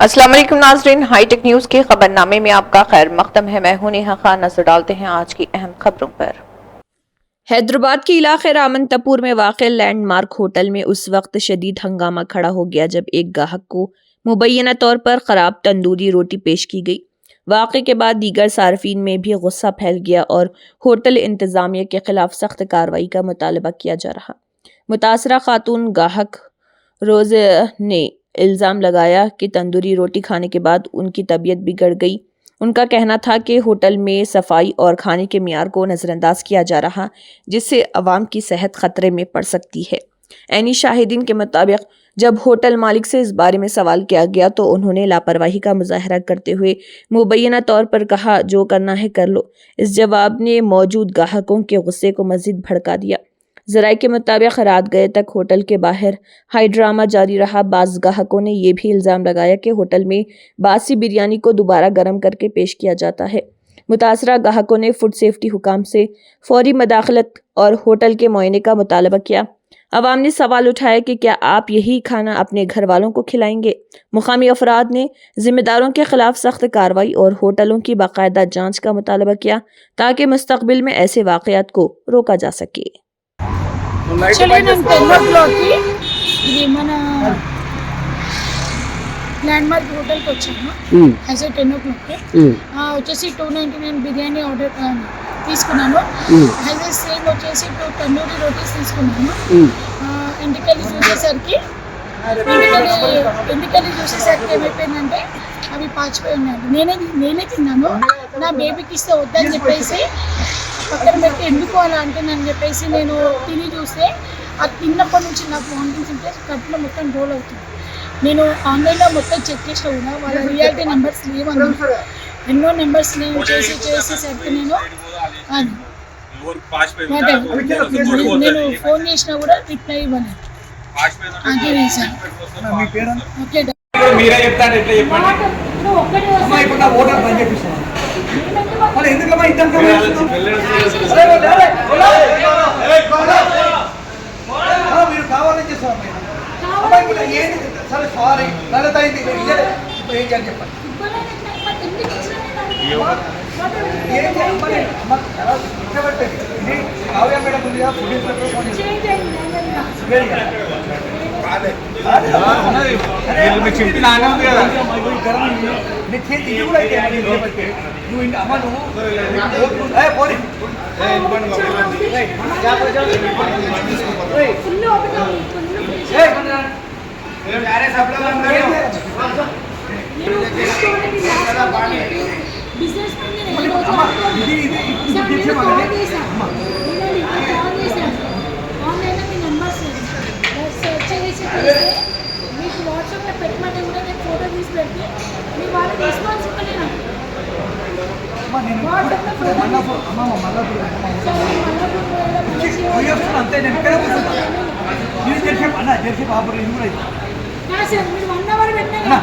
अस्सलाम वालेकुम नाज़रीन, हाईटेक न्यूज़ के खबरनामे में आपका खैर मकदम है। मैं हूं नेहा खान। नजर डालते हैं आज की अहम खबरों पर। हैदराबाद के इलाके रामनतपुर में वाक़े लैंडमार्क होटल में उस वक्त शदीद हंगामा खड़ा हो गया जब एक गाहक को मुबैना तौर पर खराब तंदूरी रोटी पेश की गई। वाक़े के बाद दीगर सार्फिन में भी गुस्सा फैल गया और होटल इंतज़ामिया के खिलाफ सख्त कार्रवाई का मुतालबा किया जा रहा। मुतासरा खातून गाहक रोज़ ने इल्ज़ाम लगाया कि तंदूरी रोटी खाने के बाद उनकी तबीयत बिगड़ गई। उनका कहना था कि होटल में सफाई और खाने के मियार को नज़रअंदाज किया जा रहा, जिससे अवाम की सेहत खतरे में पड़ सकती है। ऐनी शाहिदीन के मुताबिक जब होटल मालिक से इस बारे में सवाल किया गया तो उन्होंने लापरवाही का मुजाहरा करते हुए मुबैना तौर पर कहा, जो करना है कर लो। इस जवाब ने मौजूद ग्राहकों के गुस्से को मज़ीद भड़का दिया। ज़राए के मुताबिक रात गए तक होटल के बाहर हाई ड्रामा जारी रहा। बाज़ ग्राहकों ने यह भी इल्ज़ाम लगाया कि होटल में बासी बिरयानी को दोबारा गर्म करके पेश किया जाता है। मुतासरा ग्राहकों ने फूड सेफ्टी हुकाम से फौरी मदाखलत और होटल के मुआयने का मुतालबा किया। अवाम ने सवाल उठाया कि क्या आप यही खाना अपने घर वालों को खिलाएंगे। मुकामी अफराद ने जिम्मेदारों के खिलाफ सख्त कार्रवाई और होटलों की बाकायदा जांच का मुतालबा किया ताकि मुस्तकबिल में ऐसे वाक़यात को रोका जा सके। యాక్చువల్లీ నేను 10 ఓ క్లాక్కి ఇది మన ల్యాండ్ మార్క్ హోటల్కి వచ్చాను. యాజ్ ఏ 10 ఓ క్లాక్కి వచ్చేసి 299 బిర్యానీ ఆర్డర్ తీసుకున్నాను. యాజ్ ఏ సేమ్ వచ్చేసి 2 తందూరి రోటీస్ తీసుకున్నాను. ఇంటికెళ్ళి చూసేసరికి ఏమైపోయిందంటే అవి పాచిపోయి ఉన్నాయి. నేనే తిన్నాను. నా బేబీకి ఇస్తే వద్దని చెప్పేసి పక్కన పెట్టి ఎందుకు అలా అంటేనని చెప్పేసి నేను తిని చూస్తే అది తిన్నప్పటి నుంచి నాకు వామిటింగ్స్ ఉంటే కడుపులో మొత్తం రోల్ అవుతుంది. నేను ఆన్లైన్లో మొత్తం చెక్ చేసిన కూడా వాళ్ళ రియాలిటీ నెంబర్స్ లేవన్నారు. ఎన్నో నెంబర్స్ లీవ్ చేసేసరికి నేను ఫోన్ చేసినా కూడా రిప్లై ఇవ్వలేదు. అదే రీజన్. ఓకే ఎందుకమ్మా ఇద్దరు మీరు కావాలని చేస్తాం ఏంటి సరే సారీ నల్లత అయింది ఇప్పుడు ఏం చేయాలి చెప్పండి. కావ్య మేడం ఉందిగా ఫుడ్ చెప్పిన ఉంది కదా ఇది కూడా అయితే నువ్వు అమ్మ నువ్వు పోనీ మీకు వాట్సాప్లో పెట్టమంటే కూడా నేను ఫోటో తీసి పెడితే మీ వాళ్ళకి రెస్పాన్స్ ఇవ్వలేను. అంతే నేను ఇక్కడ కూర్చుంటా. మీరు చేసే బాబు కూడా మీరు 1 అవర్ పెట్టినా